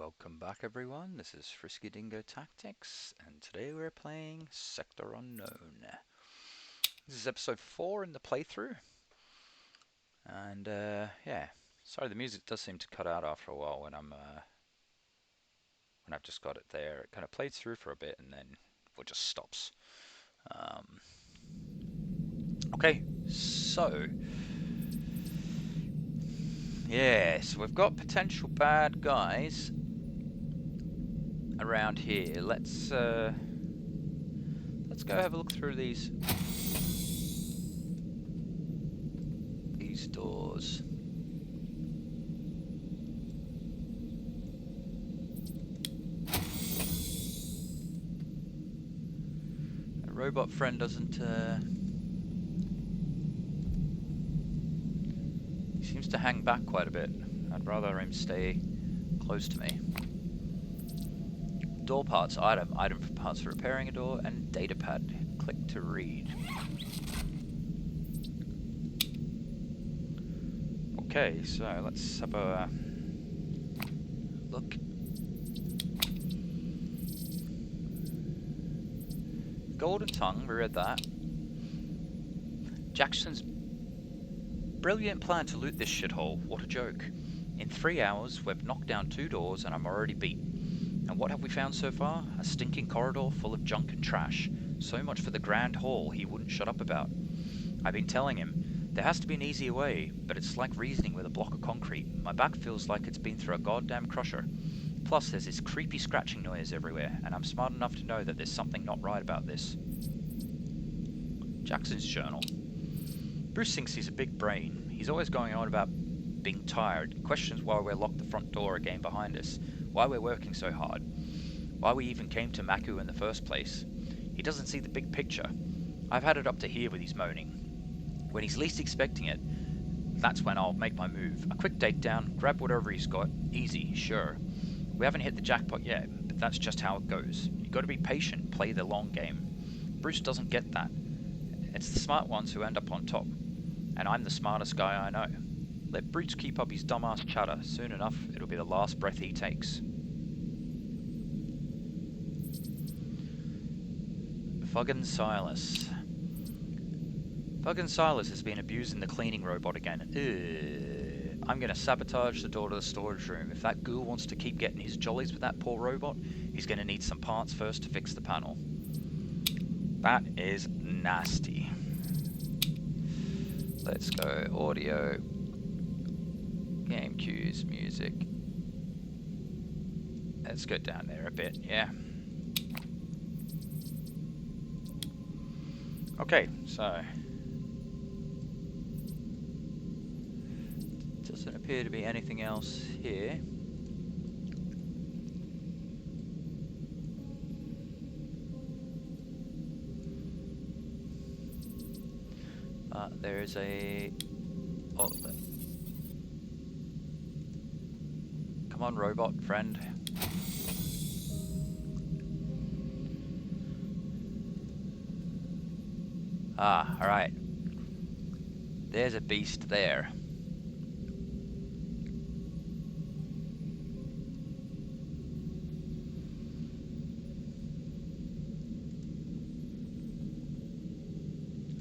Welcome back everyone, this is Frisky Dingo Tactics, and today we're playing Sector Unknown. This is episode 4 in the playthrough, and yeah, sorry the music does seem to cut out after a while when I've just got it there. It kind of plays through for a bit and then it just stops. Okay, so yes, we've got potential bad guys around here. Let's go have a look through these doors. A robot friend doesn't he seems to hang back quite a bit. I'd rather him stay close to me. Door parts, item for parts for repairing a door, and data pad. Click to read. Okay, so let's have a look. Golden Tongue, we read that. Jackson's brilliant plan to loot this shithole. What a joke. In 3 hours, we've knocked down 2 doors and I'm already beat. And what have we found so far? A stinking corridor full of junk and trash. So much for the grand hall he wouldn't shut up about. I've been telling him, there has to be an easier way, but it's like reasoning with a block of concrete. My back feels like it's been through a goddamn crusher. Plus, there's this creepy scratching noise everywhere, and I'm smart enough to know that there's something not right about this. Jackson's journal. Bruce thinks he's a big brain. He's always going on about being tired, questions why we're locked the front door again behind us, why we're working so hard, why we even came to Maku in the first place. He doesn't see the big picture. I've had it up to here with his moaning. When he's least expecting it, that's when I'll make my move. A quick takedown, grab whatever he's got. Easy, sure. We haven't hit the jackpot yet, but that's just how it goes. You've got to be patient, play the long game. Bruce doesn't get that. It's the smart ones who end up on top. And I'm the smartest guy I know. Let Bruce keep up his dumbass chatter. Soon enough, it'll be the last breath he takes. Fuggin' Silas. Fuggin' Silas has been abusing the cleaning robot again. I'm gonna sabotage the door to the storage room. If that ghoul wants to keep getting his jollies with that poor robot, he's gonna need some parts first to fix the panel. That is nasty. Let's go audio, game cues, music. Let's go down there a bit, yeah. Okay, so doesn't appear to be anything else here. But there is a... Oh, come on, robot friend. Ah, alright. There's a beast there.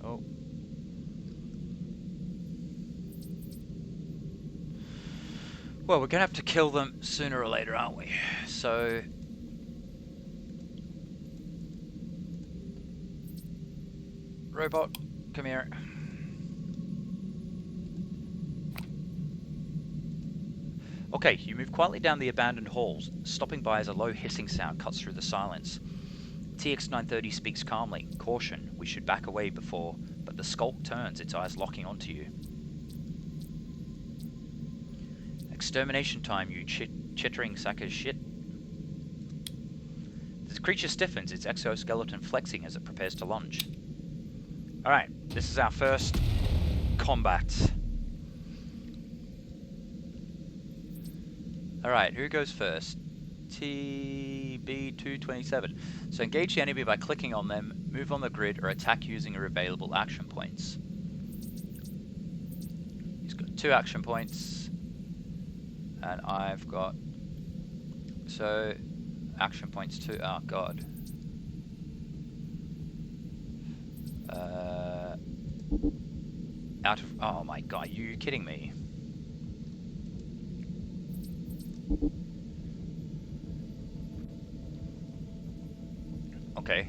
Oh. Well, we're gonna have to kill them sooner or later, aren't we? So... Robot, come here. Okay, you move quietly down the abandoned halls, stopping by as a low hissing sound cuts through the silence. TX-930 speaks calmly. Caution, we should back away before... But the skulk turns, its eyes locking onto you. Extermination time, you chittering sack of shit. The creature stiffens, its exoskeleton flexing as it prepares to lunge. Alright, this is our first combat. Alright, who goes first? TB227. So engage the enemy by clicking on them, move on the grid, or attack using your available action points. He's got 2 action points, and I've got So, action points too. Oh god. Out of. Oh my god, you kidding me? Okay.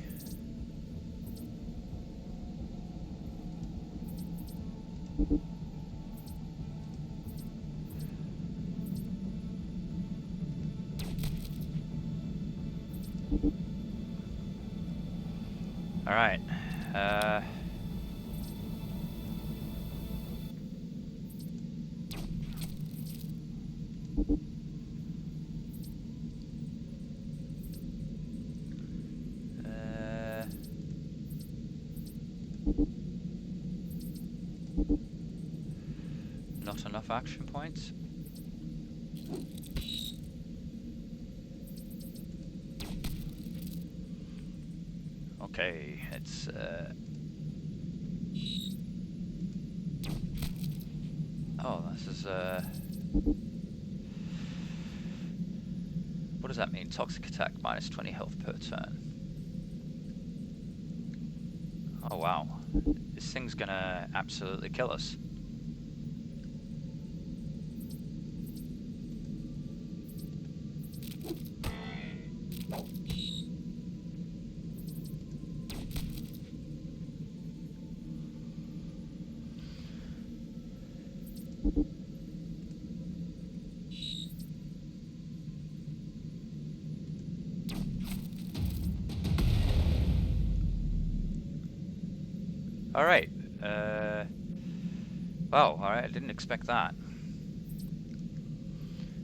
All right. Not enough action points. Okay, it's oh, this is what does that mean? Toxic attack, minus 20 health per turn. Oh wow. This thing's gonna absolutely kill us. Alright. Wow, alright, I didn't expect that.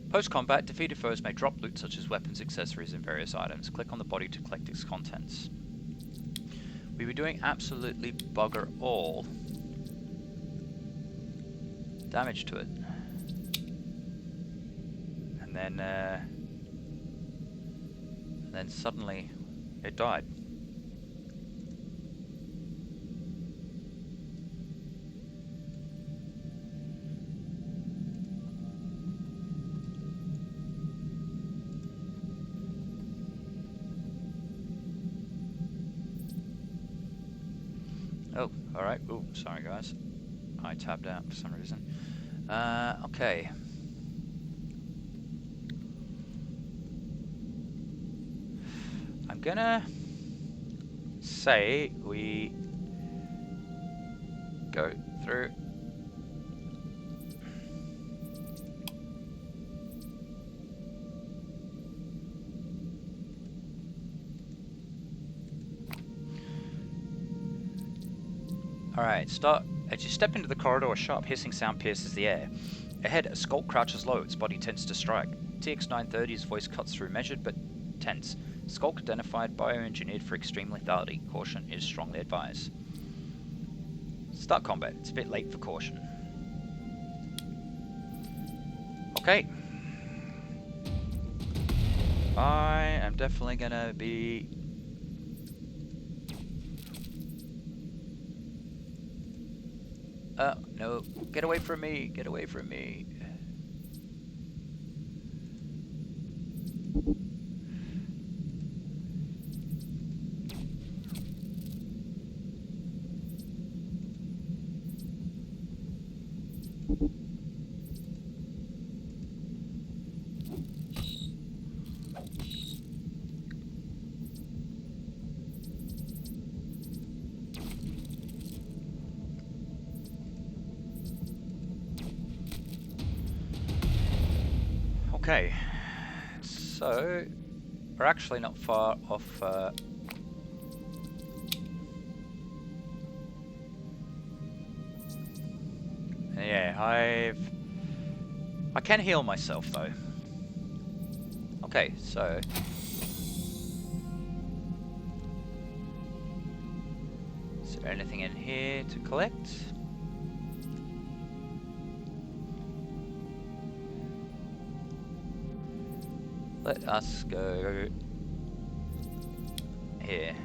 Post-combat, defeated foes may drop loot such as weapons, accessories, and various items. Click on the body to collect its contents. We were doing absolutely bugger all damage to it. And then suddenly it died. Oh, alright. Oh, sorry guys. I tabbed out for some reason. Okay. I'm gonna say we go through. Alright, start. As you step into the corridor, a sharp hissing sound pierces the air. Ahead, a Skulk crouches low, its body tense to strike. TX-930's voice cuts through, measured but tense. Skulk identified, bioengineered for extreme lethality. Caution is strongly advised. Start combat. It's a bit late for caution. Okay. I am definitely gonna be... no. Get away from me. Get away from me. Okay, so we're actually not far off. Yeah, I can heal myself though. Okay, so is there anything in here to collect? Let us go here.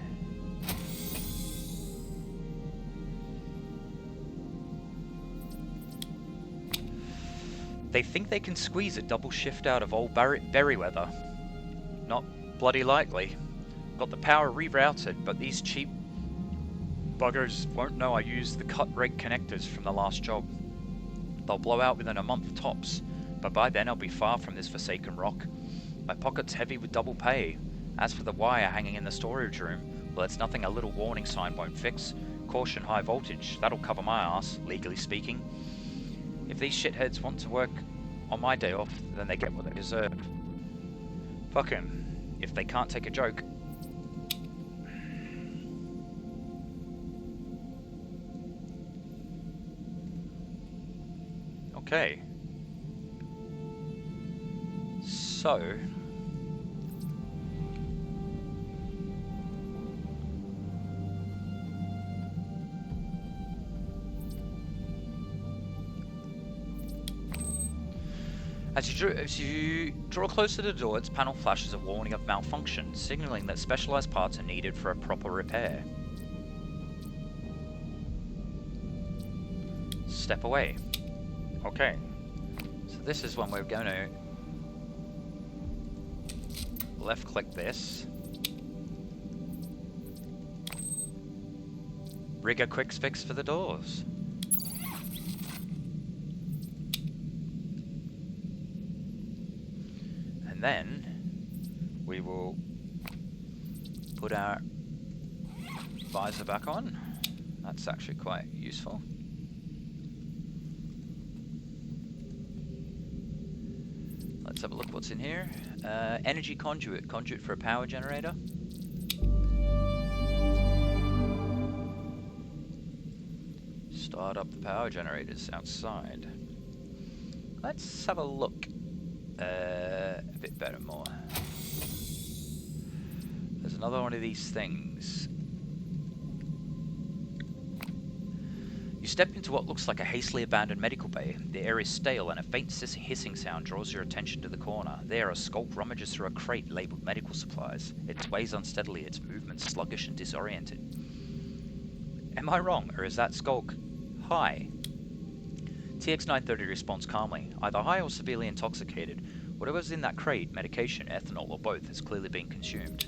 They think they can squeeze a double shift out of old Berryweather. Not bloody likely. Got the power rerouted, but these cheap buggers won't know I used the cut reg connectors from the last job. They'll blow out within a month tops, but by then I'll be far from this forsaken rock. My pocket's heavy with double pay. As for the wire hanging in the storage room, well, it's nothing a little warning sign won't fix. Caution high voltage, that'll cover my ass, legally speaking. If these shitheads want to work on my day off, then they get what they deserve. Fuck 'em. If they can't take a joke. Okay. So... As you draw close to the door, its panel flashes a warning of malfunction, signaling that specialized parts are needed for a proper repair. Step away. Okay. So this is when we're going to left click this. Rig a quick fix for the doors. Then we will put our visor back on. That's actually quite useful. Let's have a look what's in here. Energy conduit. Conduit for a power generator. Start up the power generators outside. Let's have a look. A bit better, more. There's another one of these things. You step into what looks like a hastily abandoned medical bay. The air is stale and a faint hissing sound draws your attention to the corner. There, a skulk rummages through a crate labelled medical supplies. It sways unsteadily, its movements sluggish and disoriented. Am I wrong, or is that skulk high? TX-930 responds calmly, either high or severely intoxicated. Whatever's in that crate, medication, ethanol, or both, has clearly been consumed.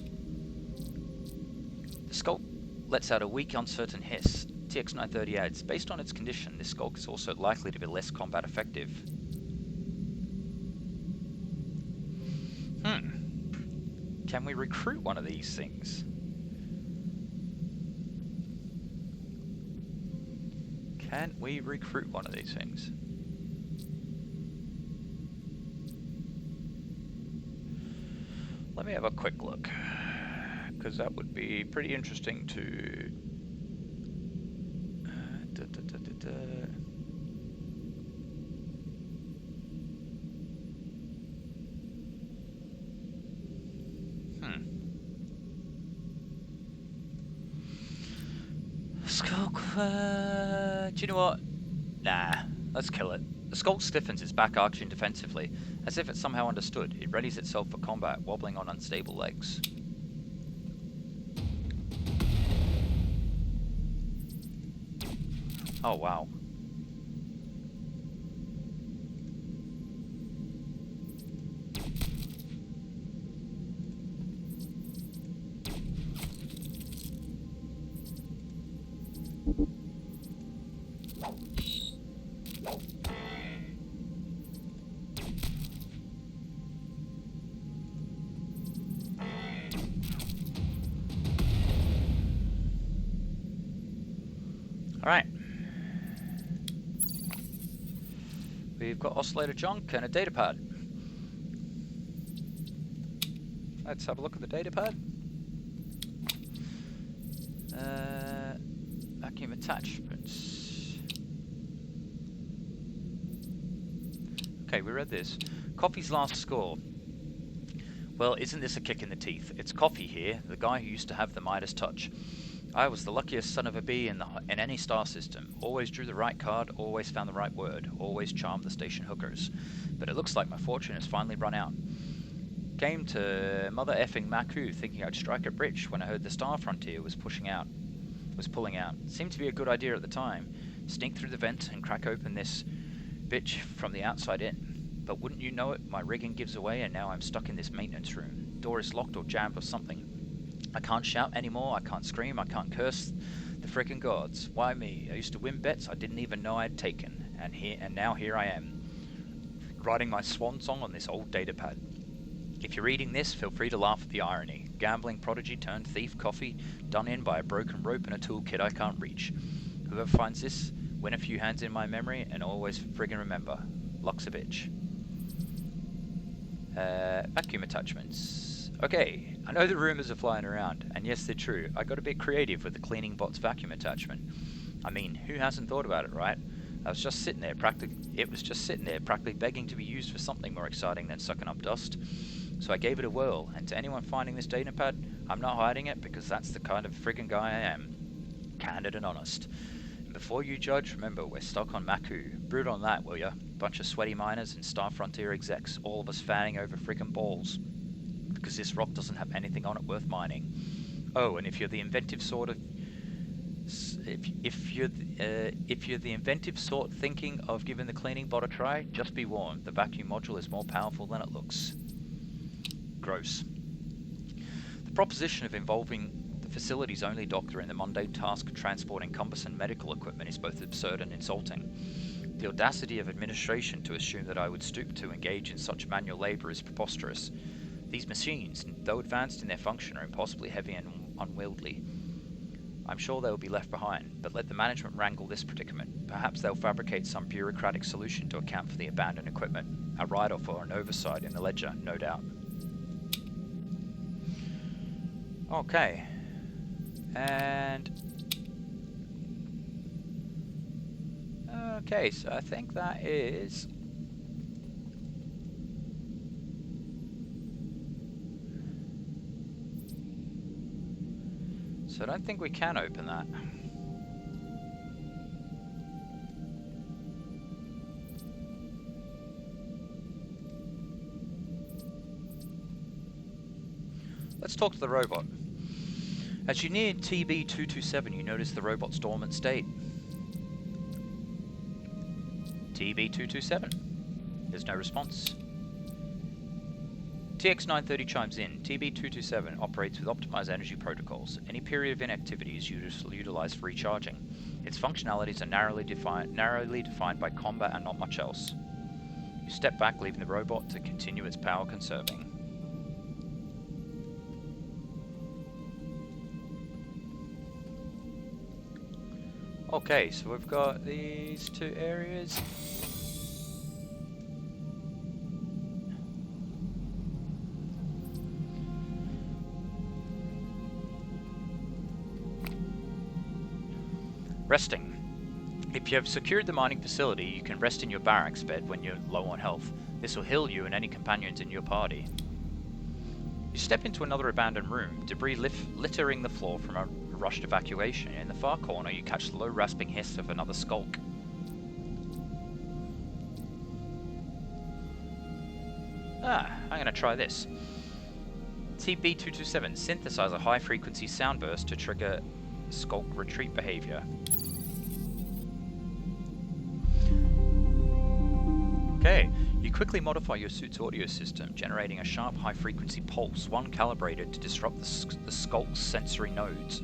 The skulk lets out a weak, uncertain hiss. TX-930 adds, based on its condition, this skulk is also likely to be less combat effective. Can we recruit one of these things? Can we recruit one of these things? Let me have a quick look, because that would be pretty interesting to... Skulk, do you know what? Nah, let's kill it. The skulk stiffens, its back arching defensively, as if it somehow understood. It readies itself for combat, wobbling on unstable legs. Oh, wow. Alright. We've got oscillator junk and a datapad. Let's have a look at the datapad. Vacuum attachments. Okay, we read this. Coffee's last score. Well, isn't this a kick in the teeth? It's Coffee here, the guy who used to have the Midas touch. I was the luckiest son of a bee in any star system. Always drew the right card, always found the right word, always charmed the station hookers. But it looks like my fortune has finally run out. Came to mother effing Maku thinking I'd strike a bridge when I heard the Star Frontier was pulling out. Seemed to be a good idea at the time. Sneak through the vent and crack open this bitch from the outside in. But wouldn't you know it, my rigging gives away and now I'm stuck in this maintenance room. door is locked or jammed or something. I can't shout anymore, I can't scream, I can't curse the frickin' gods. Why me? I used to win bets I didn't even know I'd taken, and now here I am, writing my swan song on this old datapad. If you're reading this, feel free to laugh at the irony. Gambling prodigy turned thief coffee, done in by a broken rope and a toolkit I can't reach. Whoever finds this, win a few hands in my memory, and always friggin' remember, luck's a bitch. Vacuum attachments. Okay, I know the rumors are flying around, and yes, they're true. I got a bit creative with the cleaning bot's vacuum attachment. I mean, who hasn't thought about it, right? It was just sitting there, practically begging to be used for something more exciting than sucking up dust. So I gave it a whirl, and to anyone finding this datapad, I'm not hiding it because that's the kind of friggin' guy I am. Candid and honest. And before you judge, remember we're stuck on Maku. Brood on that, will ya? Bunch of sweaty miners and Star Frontier execs, all of us fanning over friggin' balls. Because this rock doesn't have anything on it worth mining. Oh, and if you're the inventive sort of... If you're the inventive sort thinking of giving the cleaning bot a try, just be warned, the vacuum module is more powerful than it looks. Gross. The proposition of involving the facility's only doctor in the mundane task of transporting cumbersome medical equipment is both absurd and insulting. The audacity of administration to assume that I would stoop to engage in such manual labor is preposterous. These machines, though advanced in their function, are impossibly heavy and unwieldy. I'm sure they will be left behind, but let the management wrangle this predicament. Perhaps they'll fabricate some bureaucratic solution to account for the abandoned equipment. A write-off or an oversight in the ledger, no doubt. Okay. And... okay, so I think that is... so I don't think we can open that. Let's talk to the robot. As you near TB227, you notice the robot's dormant state. TB227. There's no response. TX930 chimes in. TB227 operates with optimized energy protocols. Any period of inactivity is utilized for recharging. Its functionalities are narrowly defined by combat and not much else. You step back, leaving the robot to continue its power conserving. Okay, so we've got these two areas. Resting. If you have secured the mining facility, you can rest in your barracks bed when you're low on health. This will heal you and any companions in your party. You step into another abandoned room, debris littering the floor from a rushed evacuation. In the far corner, you catch the low rasping hiss of another skulk. I'm gonna try this. TB227, synthesize a high-frequency sound burst to trigger skulk retreat behavior. Okay, you quickly modify your suit's audio system, generating a sharp high-frequency pulse, one calibrated to disrupt the skulk's sensory nodes.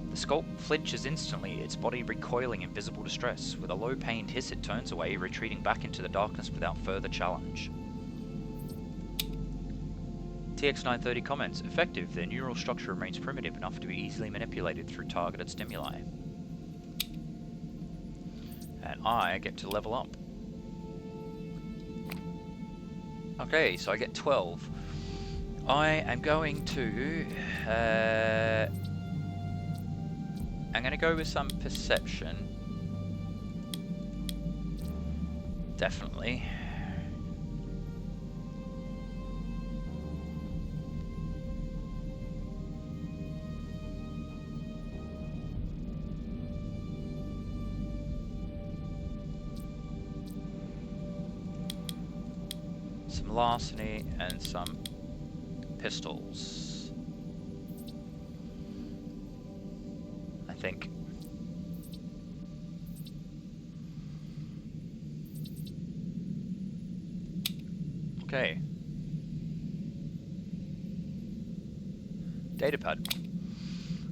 The skulk flinches instantly, its body recoiling in visible distress. With a low-pained hiss, it turns away, retreating back into the darkness without further challenge. TX930 comments, effective, their neural structure remains primitive enough to be easily manipulated through targeted stimuli. And I get to level up. Okay, so I get 12. I am going to... I'm going to go with some perception. Definitely. Some larceny and some pistols. I think. Okay. Datapad.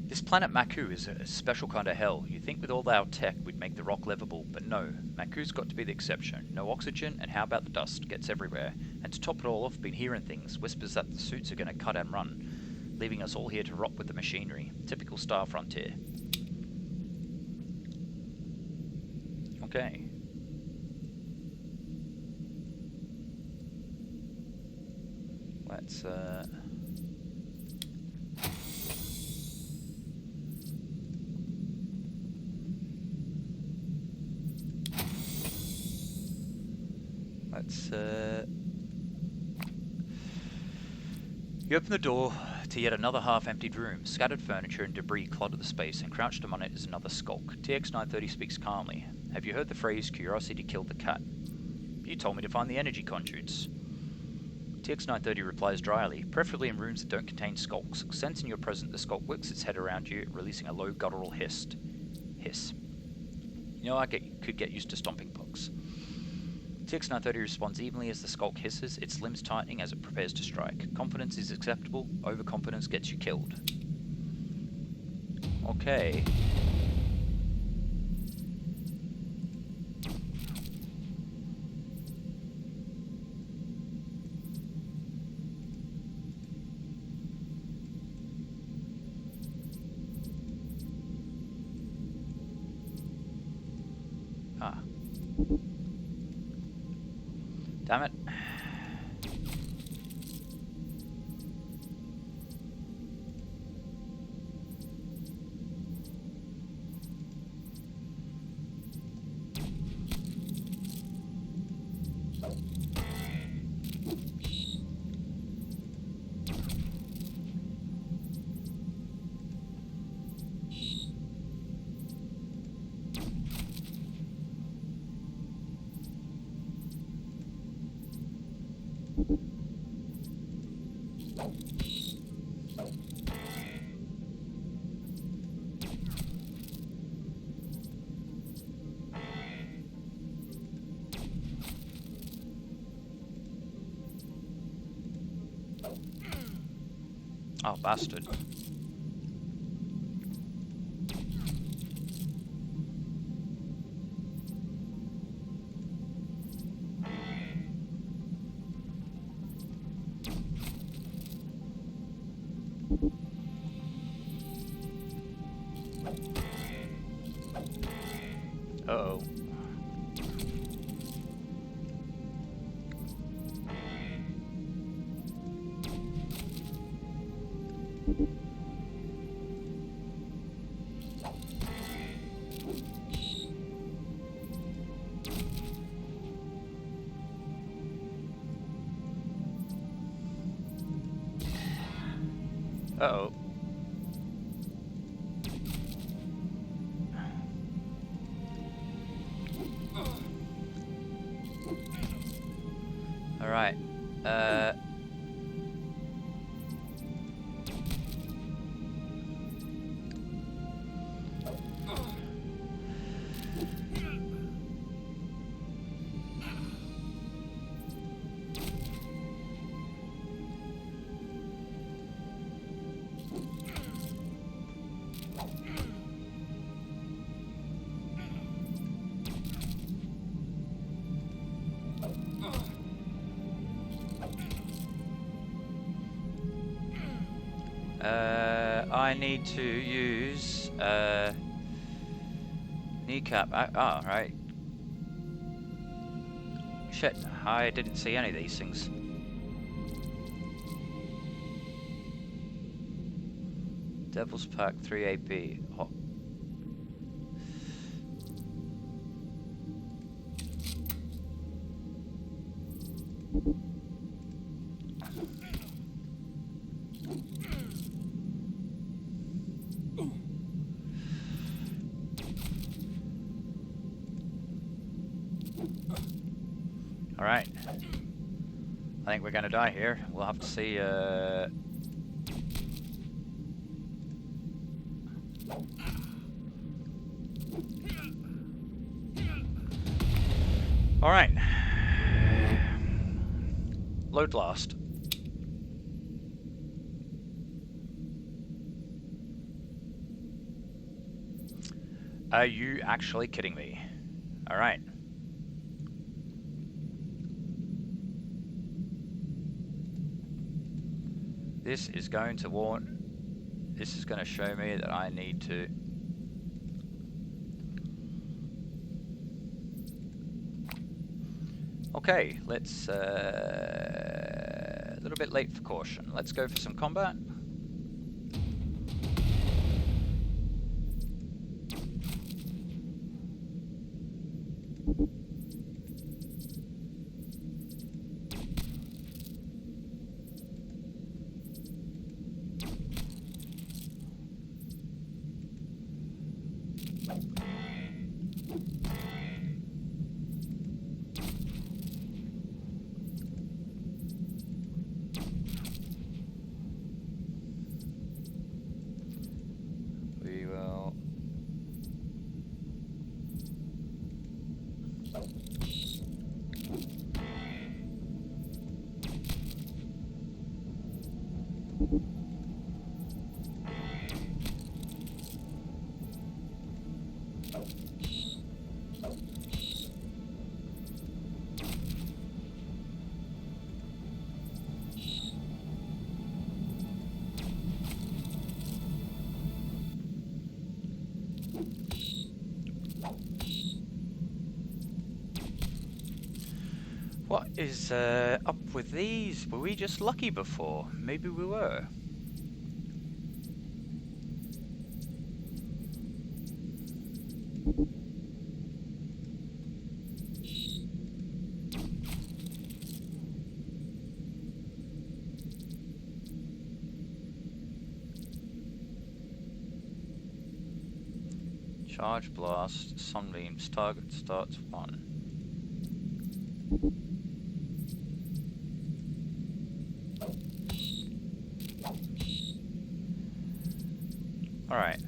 This planet Maku is a special kind of hell. You think with all our tech we'd make the rock livable, but no. Maku's got to be the exception. No oxygen, and how about the dust? Gets everywhere. And to top it all off, been hearing things. Whispers that the suits are going to cut and run, leaving us all here to rot with the machinery. Typical Star Frontier. Okay. Let's, You open the door to yet another half-emptied room. Scattered furniture and debris clutter the space, and crouched among it is another skulk. TX-930 speaks calmly. Have you heard the phrase, curiosity killed the cat? You told me to find the energy conduits. TX-930 replies dryly, preferably in rooms that don't contain skulks. Sensing you're present, the skulk whips its head around you, releasing a low guttural hiss. You know, I could get used to stomping pugs. TX-930 responds evenly as the skulk hisses, its limbs tightening as it prepares to strike. Confidence is acceptable, overconfidence gets you killed. Okay. Ah. Damn it. Oh, bastard. Uh-oh. Uh-oh. Alright. I need to use kneecap. Oh, right. Shit, I didn't see any of these things. Devil's Pack 3AP. Oh. Alright. I think we're gonna die here. We'll have to see, Alright. Load last. Are you actually kidding me? Alright. This is going to warn... This is going to show me that I need to... Okay, let's... a little bit late for caution. Let's go for some combat. We will... What is up with these? Were we just lucky before? Maybe we were. Charge blast, sunbeams, target starts 1. Alright.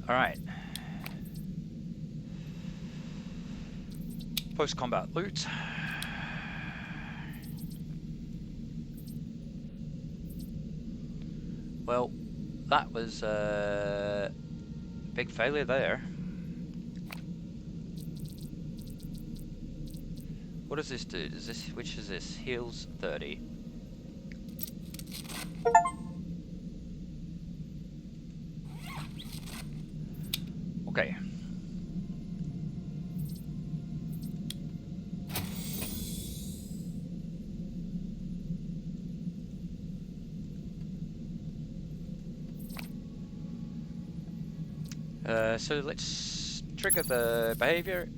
Alright. Post-combat loot. Well, that was a big failure there. What does this do? Does this, which is this? Heals 30. Okay. So let's trigger the behavior.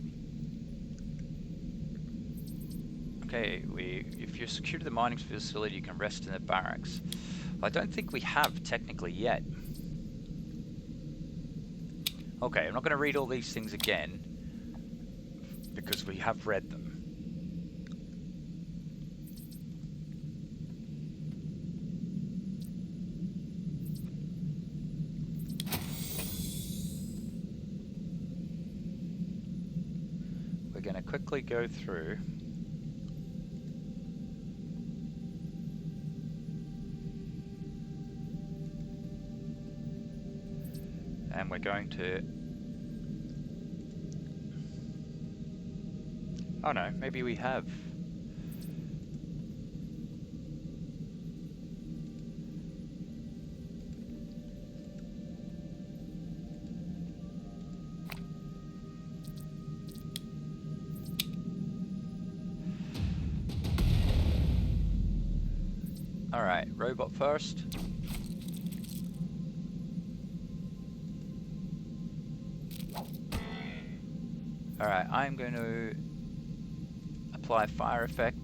Okay, if you're secured to the mining facility, you can rest in the barracks. I don't think we have technically yet. Okay, I'm not going to read all these things again because we have read them. We're going to quickly go through. And we're going to... Oh no, maybe we have. Alright, robot first. Alright, I'm going to apply fire effect.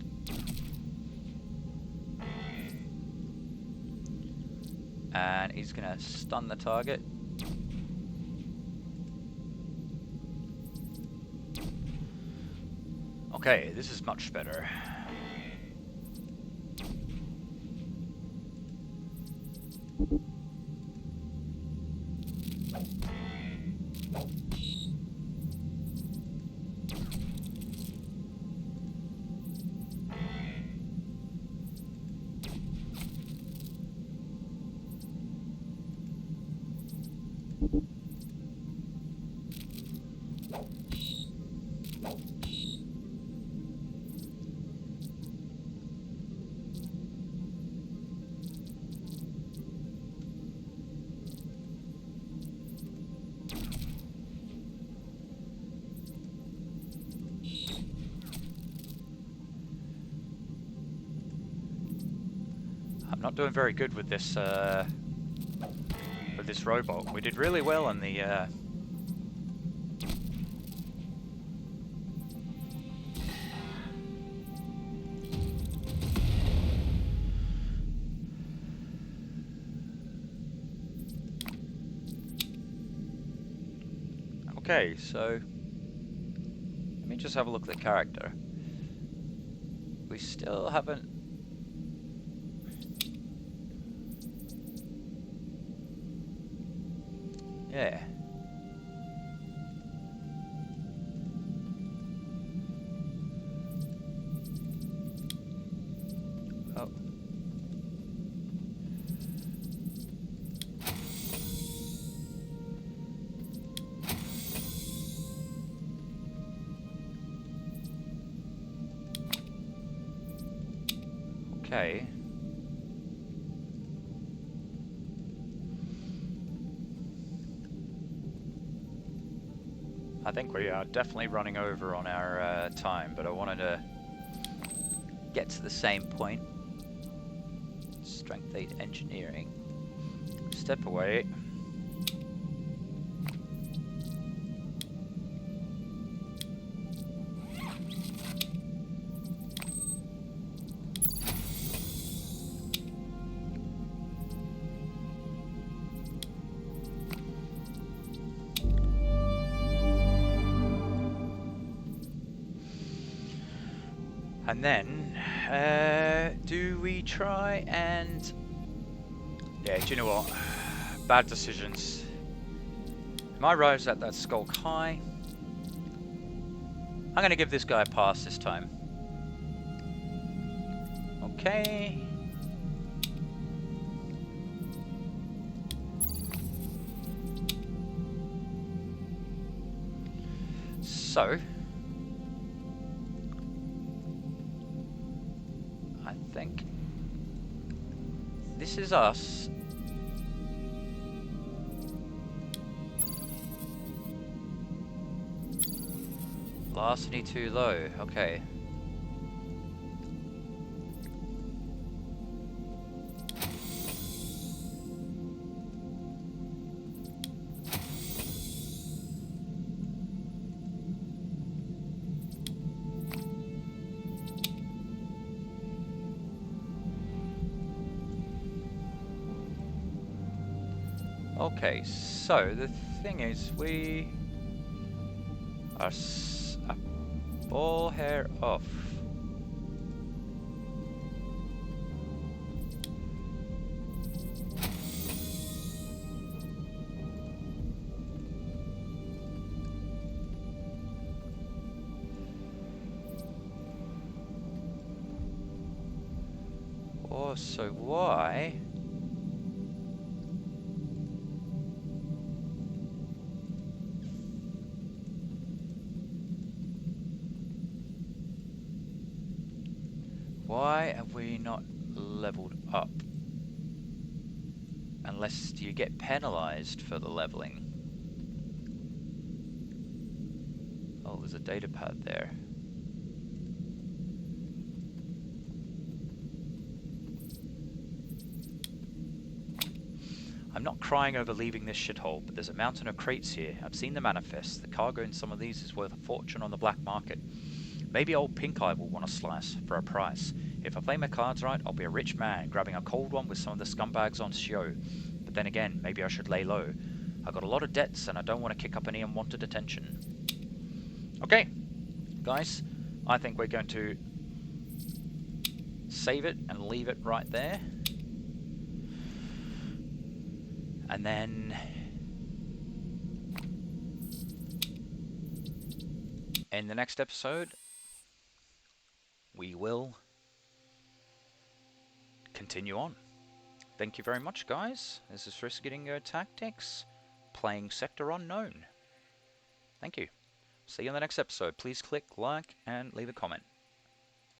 he's gonna stun the target. Okay, this is much better. I'm not doing very good with this robot. We did really well on the Okay, so let me just have a look at the character. We still haven't... Yeah. Oh. Okay. I think we are definitely running over on our time, but I wanted to get to the same point. Strength 8 engineering. Step away. And then, do we try and... Yeah, do you know what? Bad decisions. My arrives at that Skulk High. I'm going to give this guy a pass this time. Okay. So... I think this is us. Velocity too low. Okay. Okay, so the thing is, we are a ball hair off. Oh, so why? Why have we not leveled up? Unless you get penalized for the leveling. Oh, there's a data pad there. I'm not crying over leaving this shithole, but there's a mountain of crates here. I've seen the manifest. The cargo in some of these is worth a fortune on the black market. Maybe old Pink Eye will want a slice, for a price. If I play my cards right, I'll be a rich man, grabbing a cold one with some of the scumbags on show. But then again, maybe I should lay low. I got a lot of debts and I don't want to kick up any unwanted attention. Okay, guys, I think we're going to save it and leave it right there. And then in the next episode, we will continue on. Thank you very much, guys. This is Frisky Dingo Tactics, playing Sector Unknown. Thank you. See you in the next episode. Please click like and leave a comment.